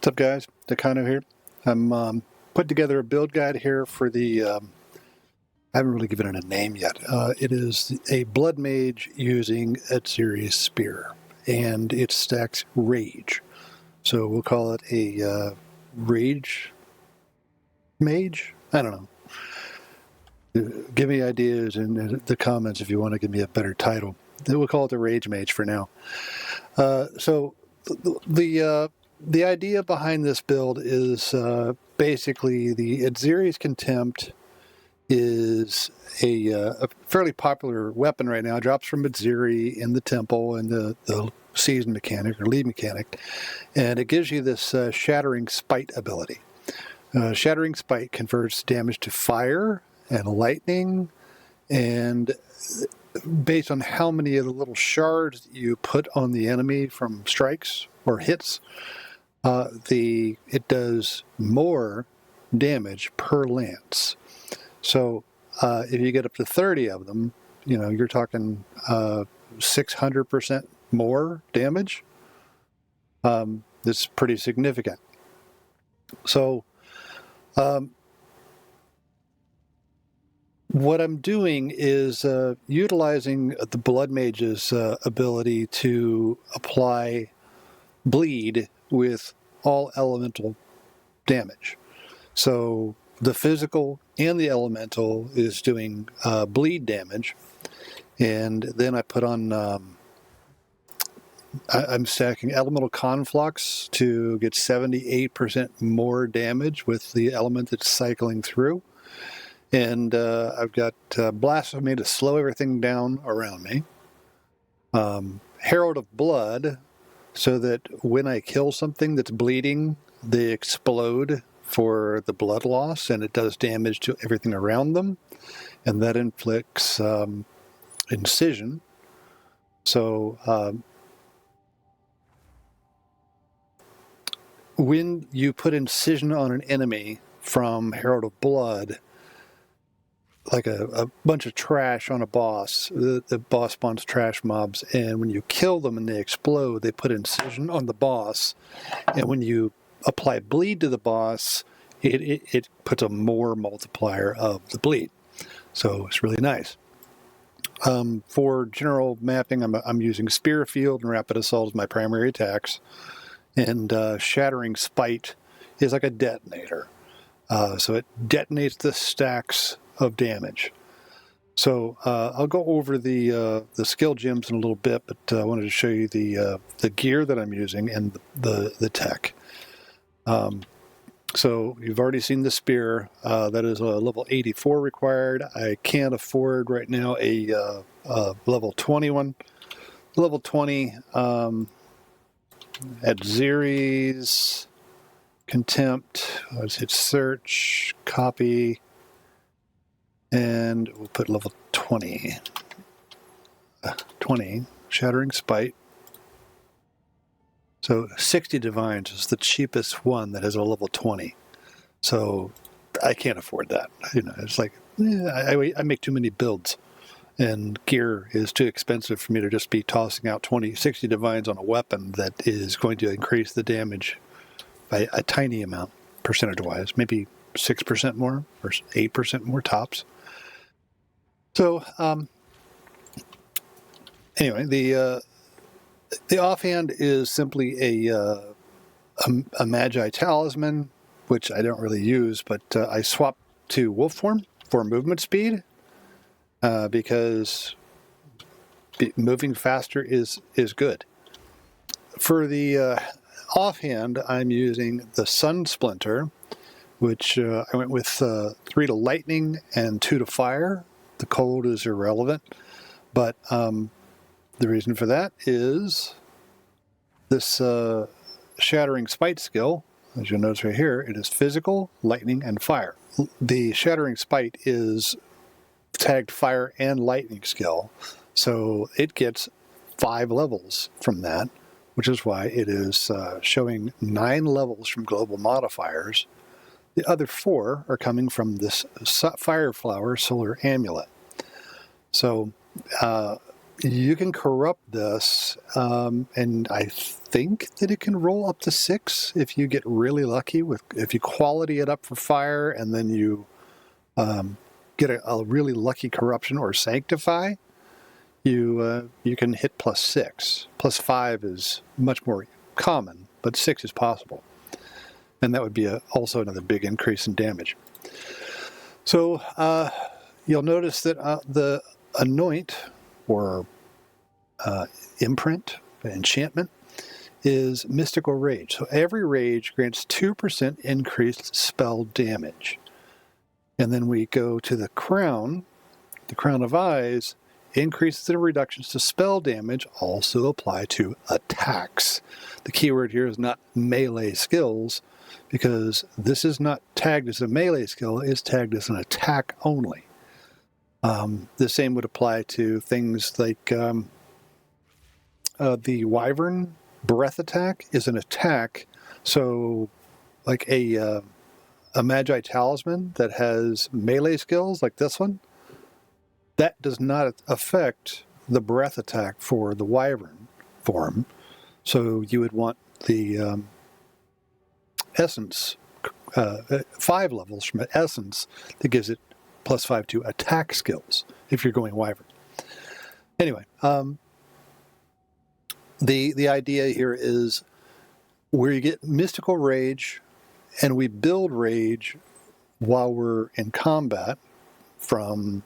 What's up, guys? Decano here. I'm putting together a build guide here for the, I haven't really given it a name yet. It is a Blood Mage using Atziri's Spear, and it stacks Rage. So we'll call it a Rage Mage? I don't know. Give me ideas in the comments if you want to give me a better title. We'll call it the Rage Mage for now. The idea behind this build is basically the Atziri's Contempt is a fairly popular weapon right now. It drops from Atziri in the temple and the season mechanic or lead mechanic, and it gives you this Shattering Spite ability. Shattering Spite converts damage to fire and lightning, and based on how many of the little shards you put on the enemy from strikes or hits, it does more damage per lance. So if you get up to 30 of them, you're talking 600% more damage. That's pretty significant. So what I'm doing is utilizing the Blood Mage's ability to apply bleed with all elemental damage. So the physical and the elemental is doing bleed damage, and then I put on I'm stacking elemental conflux to get 78% more damage with the element that's cycling through, and I've got blasphemy to slow everything down around me, Herald of Blood, so that when I kill something that's bleeding, they explode for the blood loss, and it does damage to everything around them, and that inflicts incision. So when you put incision on an enemy from Herald of Blood, like a bunch of trash on a boss, the boss spawns trash mobs, and when you kill them and they explode, they put incision on the boss, and when you apply bleed to the boss, it puts a more multiplier of the bleed. So it's really nice. For general mapping, I'm using Spear Field and Rapid Assault as my primary attacks, and Shattering Spite is like a detonator. So it detonates the stacks of damage. So I'll go over the skill gems in a little bit, but I wanted to show you the gear that I'm using and the tech. So you've already seen the spear. That is a level 84 required. I can't afford right now a level 21. Level 20 Atziri's Contempt. Let's hit search, copy, and we'll put level 20. 20, Shattering Spite. So 60 Divines is the cheapest one that has a level 20. So I can't afford that. It's like, I make too many builds, and gear is too expensive for me to just be tossing out 60 Divines on a weapon that is going to increase the damage by a tiny amount, percentage-wise, maybe 6% more or 8% more tops. So anyway, the offhand is simply a Magi Talisman, which I don't really use, but I swapped to wolf form for movement speed because moving faster is good. For the offhand, I'm using the Sun Splinter, which I went with 3 to lightning and 2 to fire. The cold is irrelevant, but the reason for that is this Shattering Spite skill. As you'll notice right here, it is physical, lightning, and fire. The Shattering Spite is tagged fire and lightning skill, so it gets 5 levels from that, which is why it is showing 9 levels from global modifiers. The other 4 are coming from this Fire Flower Solar Amulet. So you can corrupt this, and I think that it can roll up to 6 if you get really lucky if you quality it up for fire and then you get a really lucky corruption or sanctify. You can hit +6. +5 is much more common, but 6 is possible, and that would be also another big increase in damage. So you'll notice that the anoint or imprint, enchantment, is mystical rage. So every rage grants 2% increased spell damage. And then we go to the crown of eyes, increases the reductions to spell damage also apply to attacks. The keyword here is not melee skills, because this is not tagged as a melee skill, it's tagged as an attack only. The same would apply to things like the Wyvern breath attack is an attack. So like a Magi talisman that has melee skills like this one, that does not affect the breath attack for the Wyvern form. So you would want the essence, 5 levels from essence that gives it +5 to attack skills if you're going Wyvern. Anyway, the idea here is where you get mystical rage, and we build rage while we're in combat from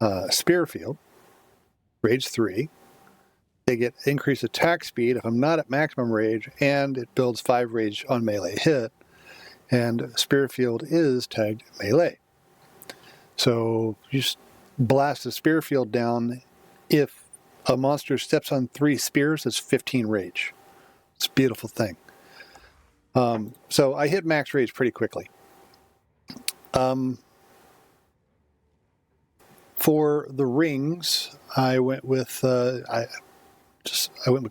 Spearfield, Rage 3. They get increased attack speed if I'm not at maximum rage, and it builds 5 rage on melee hit, and Spearfield is tagged melee. So you just blast a Spearfield down. If a monster steps on 3 spears, it's 15 rage. It's a beautiful thing. So I hit max rage pretty quickly. For the rings, I went with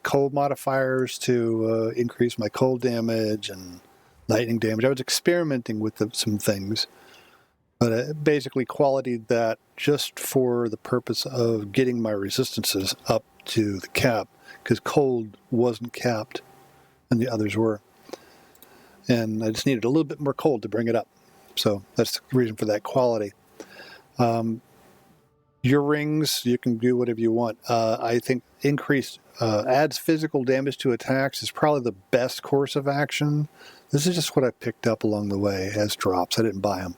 cold modifiers to increase my cold damage and lightning damage. I was experimenting with some things, but I basically qualityed that just for the purpose of getting my resistances up to the cap, because cold wasn't capped and the others were. And I just needed a little bit more cold to bring it up. So that's the reason for that quality. Your rings, you can do whatever you want. I think increased adds physical damage to attacks is probably the best course of action. This is just what I picked up along the way as drops. I didn't buy them.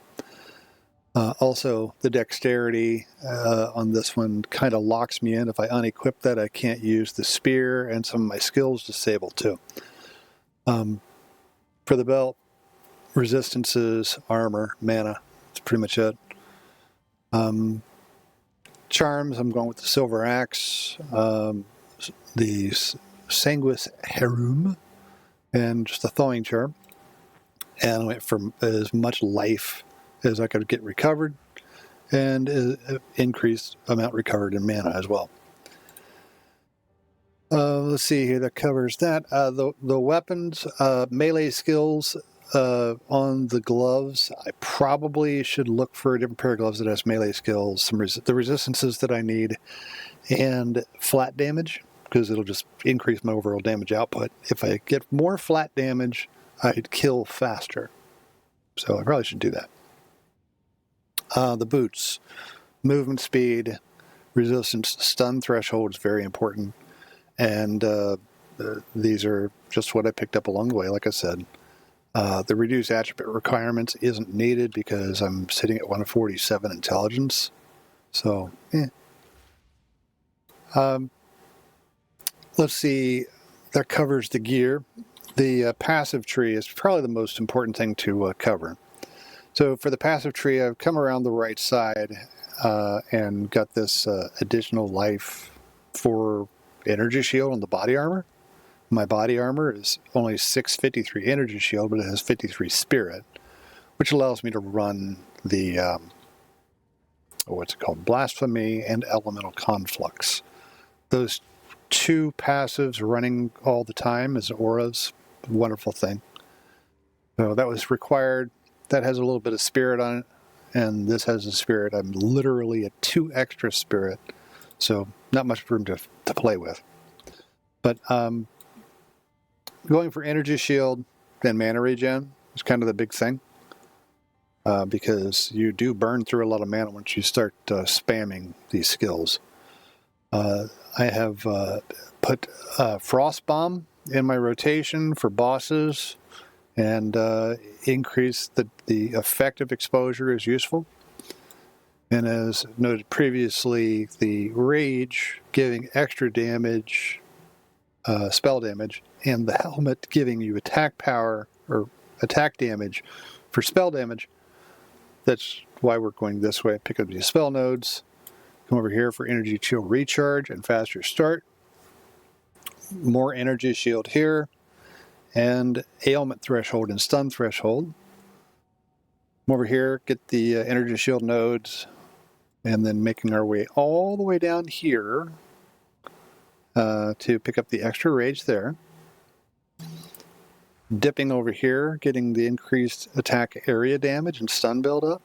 Also, the dexterity on this one kind of locks me in. If I unequip that, I can't use the spear, and some of my skills disable too. For the belt, resistances, armor, mana. That's pretty much it. Charms, I'm going with the Silver Axe, the Sanguis Herum, and just the Thawing Charm. And I went for as much life as I could get recovered, and increased amount recovered in mana as well. Let's see here, that covers that. The weapons, melee skills on the gloves, I probably should look for a different pair of gloves that has melee skills, the resistances that I need, and flat damage, because it'll just increase my overall damage output. If I get more flat damage, I'd kill faster. So I probably should do that. The boots, movement speed, resistance, stun threshold is very important. And these are just what I picked up along the way, like I said. The reduced attribute requirements isn't needed because I'm sitting at 147 intelligence. So, let's see. That covers the gear. The passive tree is probably the most important thing to cover. So for the passive tree, I've come around the right side and got this additional life for energy shield on the body armor. My body armor is only 653 energy shield, but it has 53 spirit, which allows me to run the what's it called, blasphemy and elemental conflux. Those 2 passives running all the time as auras, wonderful thing. So that was required. That has a little bit of spirit on it, and this has a spirit. I'm literally at 2 extra spirit, so not much room to play with. But going for energy shield and mana regen is kind of the big thing. Because you do burn through a lot of mana once you start spamming these skills. I have put Frost Bomb in my rotation for bosses, and increase the effective exposure is useful. And as noted previously, the Rage giving extra damage, spell damage, and the Helmet giving you attack power or attack damage for spell damage. That's why we're going this way. Pick up these spell nodes. Come over here for energy shield recharge and faster start. More energy shield here. And ailment threshold and stun threshold. Come over here, get the energy shield nodes. And then making our way all the way down here to pick up the extra rage there. Dipping over here, getting the increased attack area damage and stun buildup.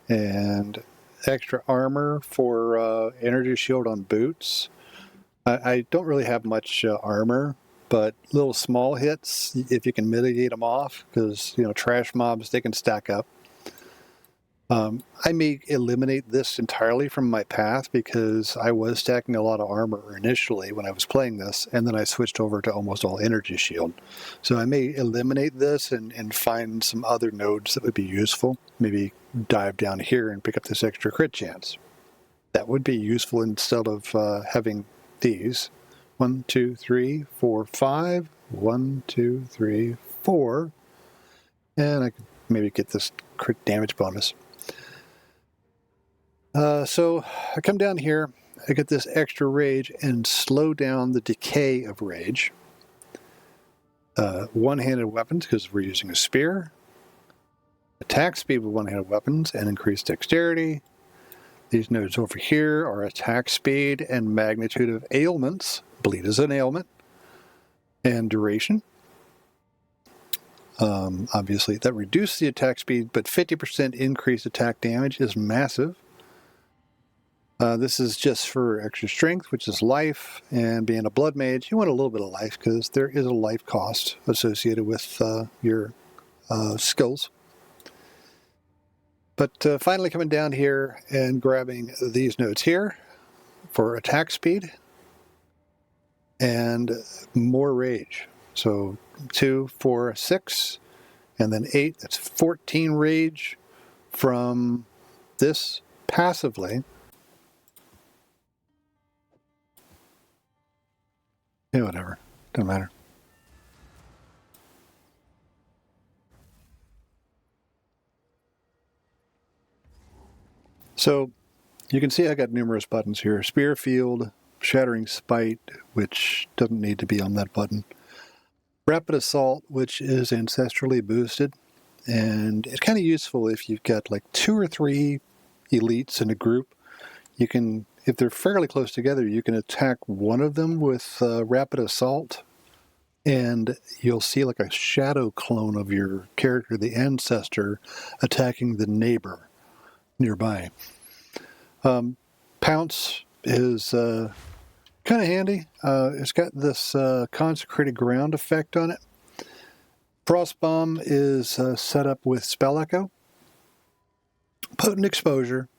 And extra armor for energy shield on boots. I don't really have much armor, but little small hits, if you can mitigate them off, because, you know, trash mobs, they can stack up. I may eliminate this entirely from my path because I was stacking a lot of armor initially when I was playing this, and then I switched over to almost all energy shield. So I may eliminate this and find some other nodes that would be useful. Maybe dive down here and pick up this extra crit chance. That would be useful instead of having these. 1, 2, 3, 4, 5. 1, 2, 3, 4. And I could maybe get this crit damage bonus. So I come down here, I get this extra rage and slow down the decay of rage. One-handed weapons, because we're using a spear. Attack speed with one-handed weapons and increased dexterity. These nodes over here are attack speed and magnitude of ailments. Bleed is an ailment. And duration. Obviously, that reduces the attack speed, but 50% increased attack damage is massive. This is just for extra strength, which is life, and being a blood mage, you want a little bit of life because there is a life cost associated with your skills. But finally coming down here and grabbing these nodes here for attack speed and more rage. So 2, 4, 6, and then 8, that's 14 rage from this passively. Yeah, whatever. Doesn't matter. So you can see I got numerous buttons here. Spear Field, Shattering Spite, which doesn't need to be on that button. Rapid Assault, which is ancestrally boosted. And it's kind of useful if you've got like 2 or 3 elites in a group. You can, if they're fairly close together, you can attack one of them with Rapid Assault, and you'll see like a shadow clone of your character, the ancestor, attacking the neighbor nearby. Pounce is kind of handy. It's got this consecrated ground effect on it. Frost Bomb is set up with Spell Echo, Potent Exposure,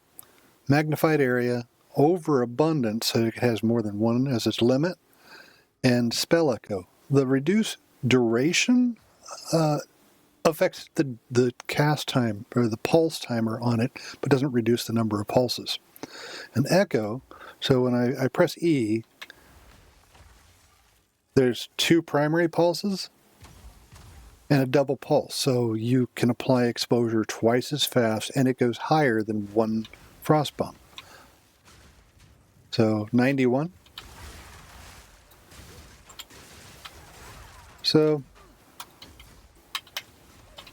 Magnified Area, Overabundance, so it has more than one as its limit, and Spell Echo. The reduced duration affects the cast time, or the pulse timer on it, but doesn't reduce the number of pulses. An Echo, so when I press E, there's 2 primary pulses and a double pulse, so you can apply exposure twice as fast, and it goes higher than 1 Frost Bomb. So 91. So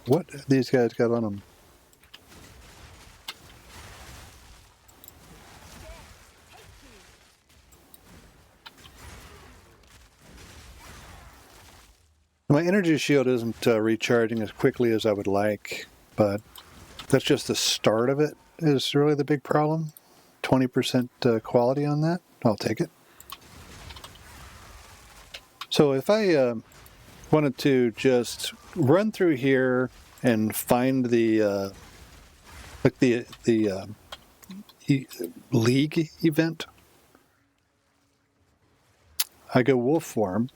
what these guys got on them? My energy shield isn't recharging as quickly as I would like, but that's just the start of it is really the big problem. 20% quality on that, I'll take it. So if I wanted to just run through here and find the like the league event, I go wolf form.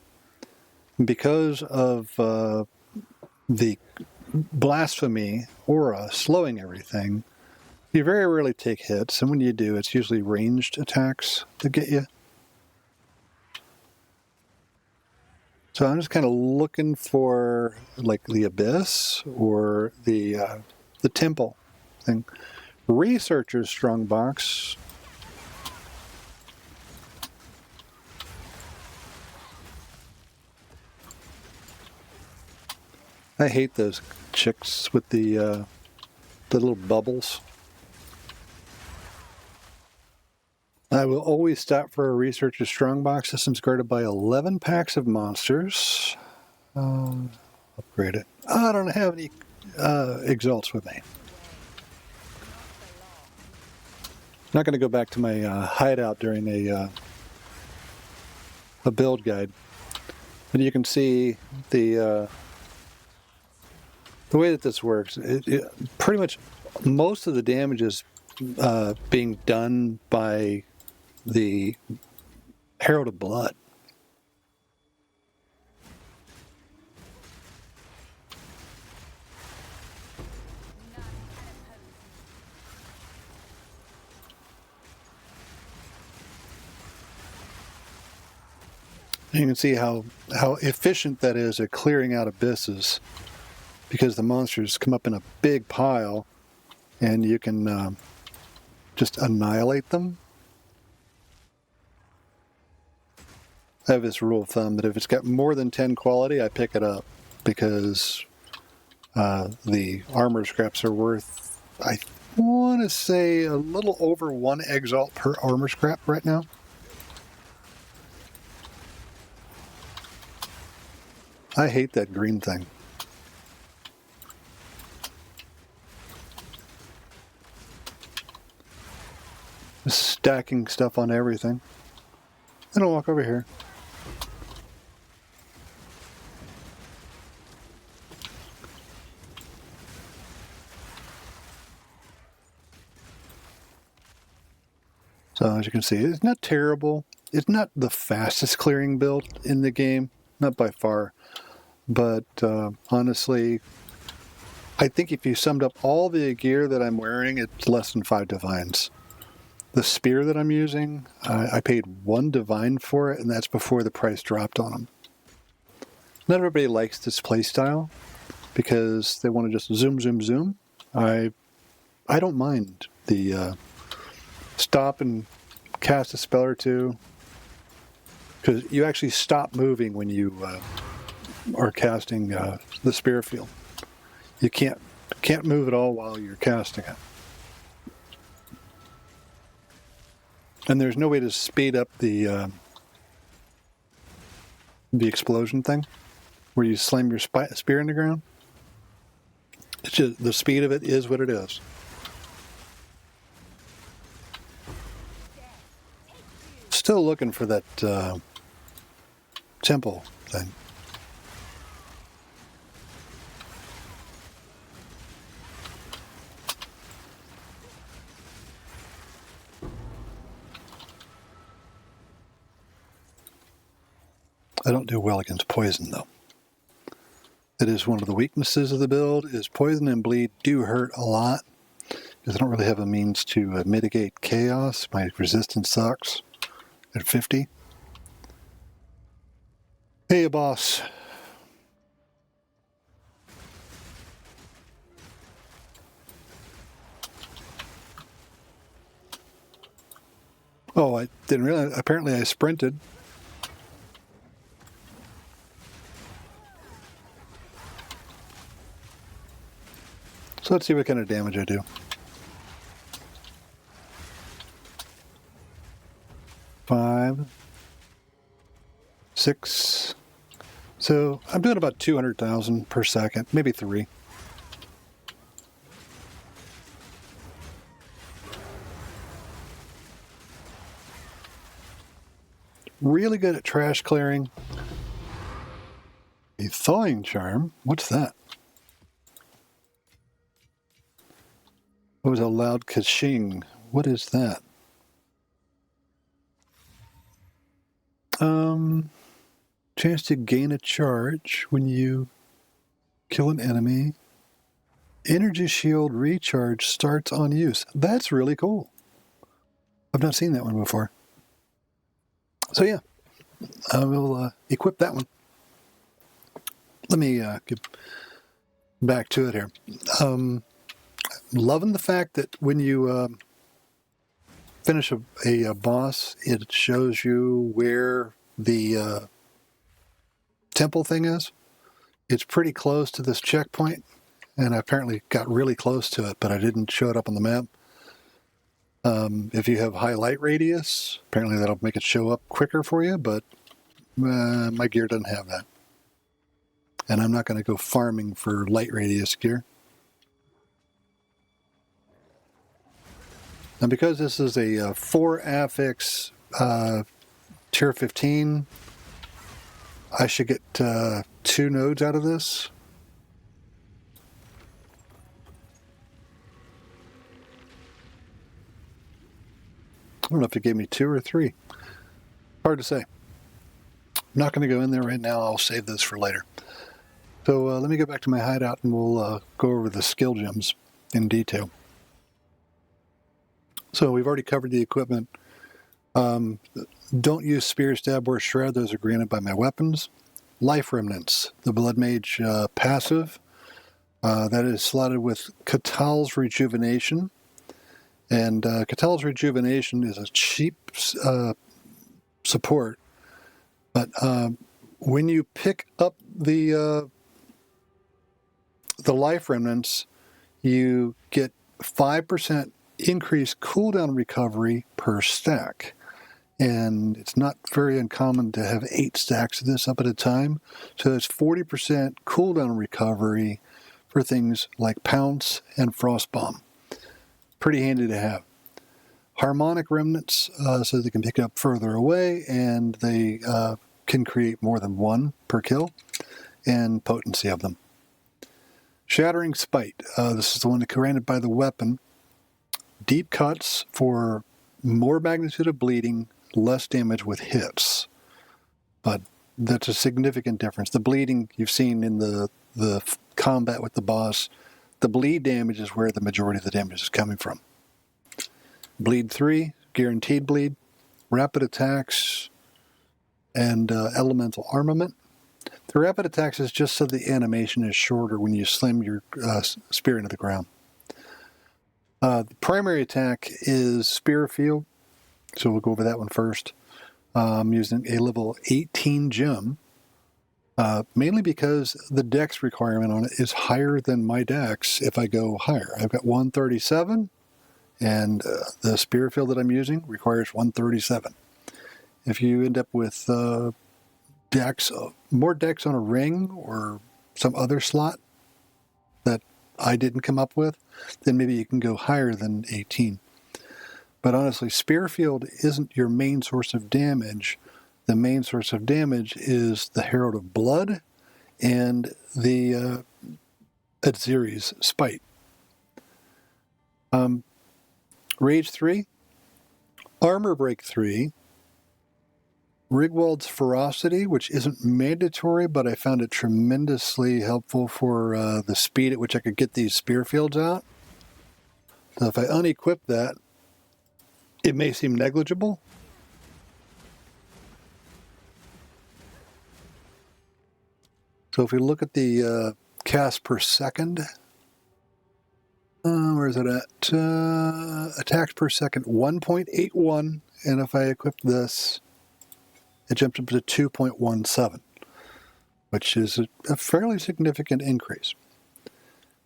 Because of the blasphemy aura slowing everything, you very rarely take hits, and when you do, it's usually ranged attacks that get you. So I'm just kind of looking for like the abyss or the temple thing. Researcher's strongbox. I hate those chicks with the little bubbles. I will always stop for a researcher's strongbox. System's guarded by 11 packs of monsters. Upgrade it. I don't have any exalts with me. Not going to go back to my hideout during a build guide, but you can see the way that this works. It pretty much most of the damage is being done by the Herald of Blood. You can see how efficient that is at clearing out abysses, because the monsters come up in a big pile and you can just annihilate them. I have this rule of thumb that if it's got more than 10 quality, I pick it up, because the armor scraps are worth, I want to say, a little over 1 exalt per armor scrap right now. I hate that green thing. Just stacking stuff on everything. Then I'll walk over here. So as you can see, it's not terrible. It's not the fastest clearing build in the game, not by far. But honestly, I think if you summed up all the gear that I'm wearing, it's less than 5 divines. The spear that I'm using, I paid 1 divine for it, and that's before the price dropped on them. Not everybody likes this playstyle because they want to just zoom, zoom, zoom. I don't mind the stop and cast a spell or two, because you actually stop moving when you are casting the spear field. You can't move at all while you're casting it. And there's no way to speed up the explosion thing, where you slam your spear in the ground. It's just the speed of it is what it is. Still looking for that temple thing. I don't do well against poison, though. It is one of the weaknesses of the build, is poison and bleed do hurt a lot, because I don't really have a means to mitigate chaos. My resistance sucks at 50. Hey, boss. Oh, I didn't realize. Apparently I sprinted. So let's see what kind of damage I do. 5, 6. So I'm doing about 200,000 per second, maybe 3. Really good at trash clearing. A thawing charm? What's that? It was a loud kashing. What is that? Chance to gain a charge when you kill an enemy. Energy shield recharge starts on use. That's really cool. I've not seen that one before. So yeah, I will equip that one. Let me get back to it here. Loving the fact that when you finish a boss, it shows you where the temple thing is. It's pretty close to this checkpoint, and I apparently got really close to it, but I didn't show it up on the map. If you have high light radius, apparently that'll make it show up quicker for you, but my gear doesn't have that. And I'm not going to go farming for light radius gear. And because this is a 4 affix tier 15, I should get 2 nodes out of this. I don't know if it gave me 2 or 3. Hard to say. I'm not going to go in there right now. I'll save this for later. So let me go back to my hideout and we'll go over the skill gems in detail. So we've already covered the equipment. Don't use Spear, Stab, or Shred. Those are granted by my weapons. Life Remnants, the Blood Mage passive. That is slotted with Catal's Rejuvenation. And Catal's Rejuvenation is a cheap support. But when you pick up the Life Remnants, you get 5% increased cooldown recovery per stack. And it's not very uncommon to have 8 stacks of this up at a time. So it's 40% cooldown recovery for things like Pounce and Frostbomb. Pretty handy to have. Harmonic Remnants, so they can pick it up further away, and they can create more than 1 per kill, and potency of them. Shattering Spite, this is the one granted by the weapon. Deep cuts for more magnitude of bleeding, less damage with hits. But that's a significant difference. The bleeding you've seen in the combat with the boss, the bleed damage is where the majority of the damage is coming from. Bleed 3, guaranteed bleed, rapid attacks, and elemental armament. The rapid attacks is just so the animation is shorter when you slam your spear into the ground. The primary attack is Spear Field, so we'll go over that one first. I'm using a level 18 gem, mainly because the dex requirement on it is higher than my dex if I go higher. I've got 137, and the Spear Field that I'm using requires 137. If you end up with dex, more dex on a ring or some other slot that I didn't come up with, then maybe you can go higher than 18. But honestly, Spearfield isn't your main source of damage. The main source of damage is the Herald of Blood and the Atziri's Spite. Rage 3, Armor Break 3, Rigwald's Ferocity, which isn't mandatory, but I found it tremendously helpful for the speed at which I could get these spear fields out. So if I unequip that, it may seem negligible. So if we look at the cast per second, where is it at? Attacks per second, 1.81, and if I equip this, it jumps up to 2.17, which is a fairly significant increase.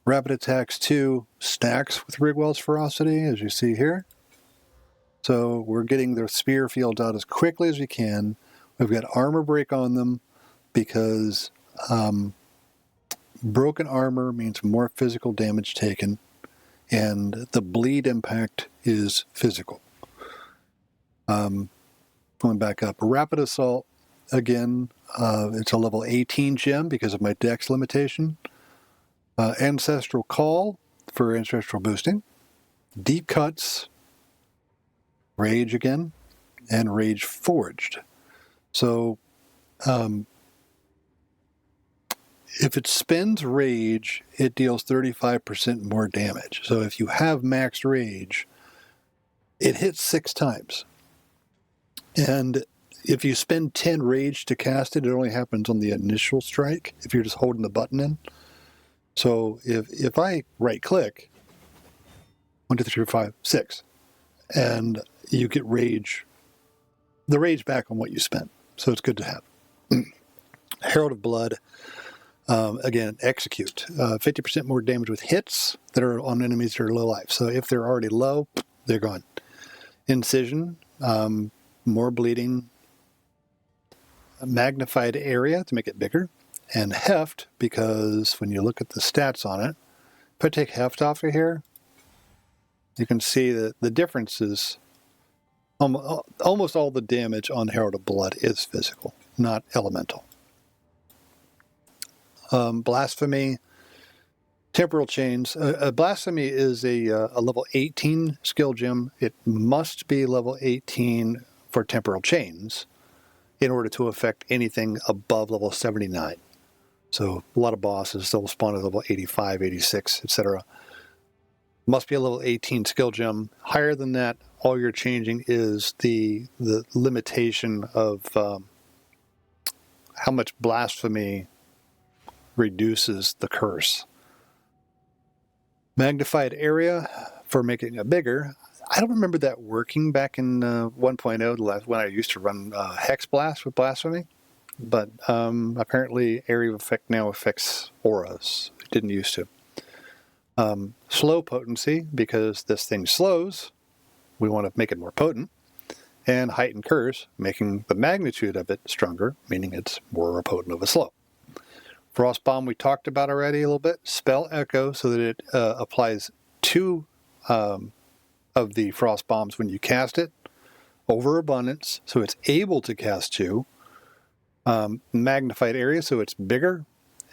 Rapid attacks 2 stacks with Rigwald's Ferocity, as you see here. So we're getting their spear fields out as quickly as we can. We've got armor break on them because broken armor means more physical damage taken, and the bleed impact is physical. Going back up, rapid assault again, it's a level 18 gem because of my dex limitation. Ancestral Call for ancestral boosting. Deep Cuts, Rage again, and Rage Forged. So if it spends Rage, it deals 35% more damage. So if you have max Rage, it hits 6 times. And if you spend 10 Rage to cast it, it only happens on the initial strike if you're just holding the button in. So if I right-click, 1, 2, 3, 4, 5, 6, and you get Rage, the Rage back on what you spent. So it's good to have. Herald of Blood, again, Execute. 50% more damage with hits that are on enemies that are low life. So if they're already low, they're gone. Incision, more bleeding. Magnified Area to make it bigger. And Heft, because when you look at the stats on it, if I take Heft off of here, you can see that the difference is almost all the damage on Herald of Blood is physical, not elemental. Blasphemy, Temporal Chains. Blasphemy is a level 18 skill gem. It must be level 18 for Temporal Chains in order to affect anything above level 79. So a lot of bosses, they'll spawn at level 85, 86, etc. Must be a level 18 skill gem. Higher than that, all you're changing is the limitation of how much Blasphemy reduces the curse. Magnified Area for making it bigger. I don't remember that working back in 1.0, when I used to run Hex Blast with Blasphemy. But apparently Area of Effect now affects auras. It didn't used to. Slow Potency, because this thing slows. We want to make it more potent. And Heightened Curse, making the magnitude of it stronger, meaning it's more potent of a slow. Frost Bomb we talked about already a little bit. Spell Echo, so that it applies 2 of the Frost Bombs when you cast it. Overabundance, so it's able to cast 2. Magnified Area, so it's bigger.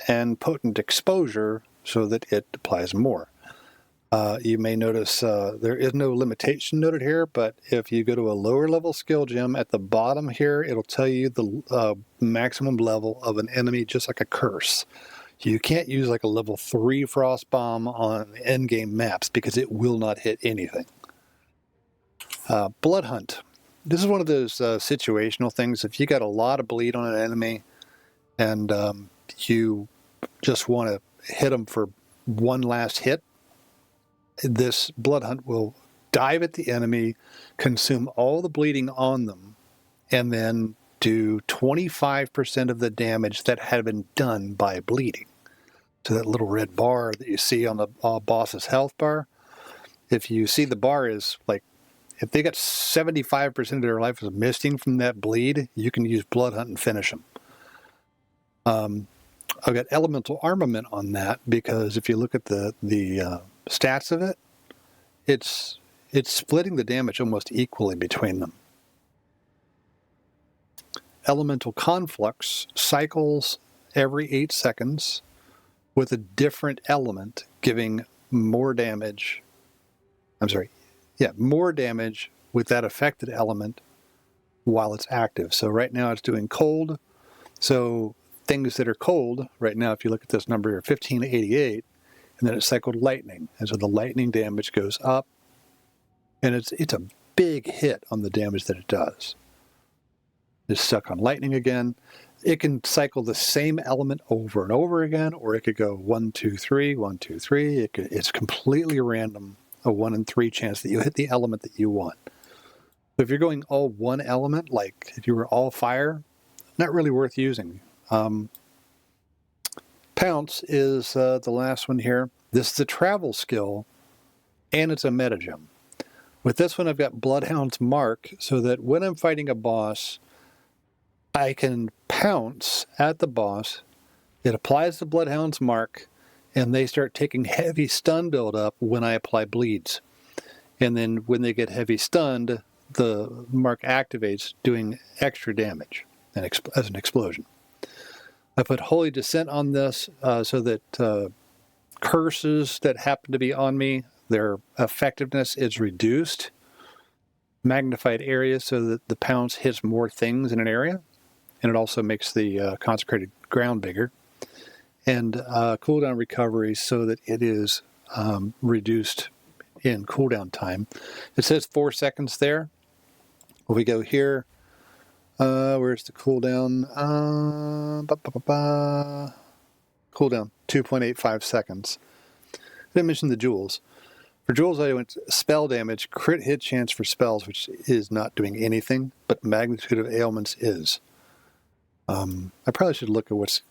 And Potent Exposure, so that it applies more. You may notice there is no limitation noted here, but if you go to a lower level skill gem at the bottom here, it'll tell you the maximum level of an enemy, just like a curse. You can't use like a level 3 Frost Bomb on endgame maps because it will not hit anything. Blood Hunt. This is one of those situational things. If you got a lot of bleed on an enemy and you just want to hit them for one last hit, this Blood Hunt will dive at the enemy, consume all the bleeding on them, and then do 25% of the damage that had been done by bleeding. So that little red bar that you see on the boss's health bar, if you see the bar is like, if they got 75% of their life is missing from that bleed, you can use Blood Hunt and finish them. I've got Elemental Armament on that because if you look at the stats of it, it's splitting the damage almost equally between them. Elemental Conflux cycles every 8 seconds with a different element, giving more damage. More damage with that affected element while it's active. So right now it's doing cold. So things that are cold, right now if you look at this number here, 1588, and then it cycled lightning. And so the lightning damage goes up, and it's a big hit on the damage that it does. It's stuck on lightning again. It can cycle the same element over and over again, or it could go 1, 2, 3, 1, 2, 3. It's completely random, a 1 in 3 chance that you hit the element that you want. But if you're going all one element, like if you were all fire, not really worth using. Pounce is the last one here. This is a travel skill, and it's a metagem. With this one, I've got Bloodhound's Mark, so that when I'm fighting a boss, I can pounce at the boss. It applies the Bloodhound's Mark, and they start taking heavy stun buildup when I apply bleeds. And then when they get heavy stunned, the mark activates, doing extra damage. as an explosion. I put Holy Descent on this so that curses that happen to be on me, their effectiveness is reduced. Magnified area so that the pounce hits more things in an area, and it also makes the consecrated ground bigger. And cooldown recovery so that it is reduced in cooldown time. It says 4 seconds there. If we go here, where's the cooldown? Cooldown, 2.85 seconds. I didn't mention the jewels. For jewels, I went spell damage, crit hit chance for spells, which is not doing anything, but magnitude of ailments is. I probably should look at what's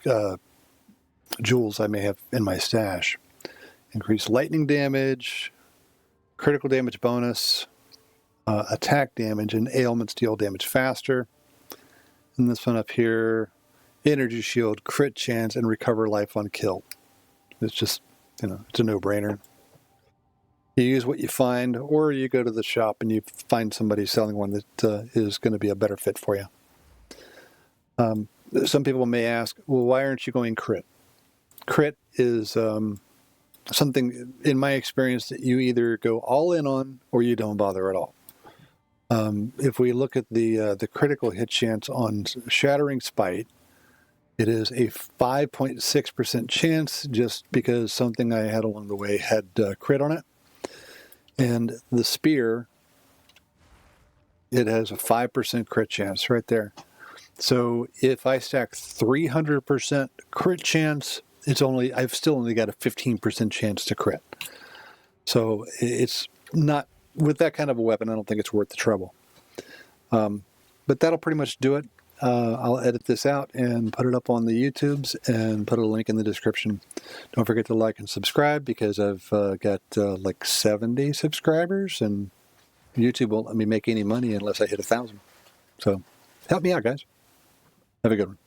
jewels I may have in my stash. Increase lightning damage, critical damage bonus, attack damage, and ailments deal damage faster. And this one up here, energy shield, crit chance, and recover life on kill. It's just, it's a no-brainer. You use what you find, or you go to the shop and you find somebody selling one that is going to be a better fit for you. Some people may ask, well, why aren't you going crit? Crit is something, in my experience, that you either go all in on or you don't bother at all. If we look at the critical hit chance on Shattering Spite, it is a 5.6% chance just because something I had along the way had crit on it. And the Spear, it has a 5% crit chance right there. So if I stack 300% crit chance, I've still only got a 15% chance to crit. So it's not, with that kind of a weapon, I don't think it's worth the trouble. But that'll pretty much do it. I'll edit this out and put it up on the YouTubes and put a link in the description. Don't forget to like and subscribe because I've got like 70 subscribers and YouTube won't let me make any money unless I hit 1,000. So help me out, guys. Have a good one.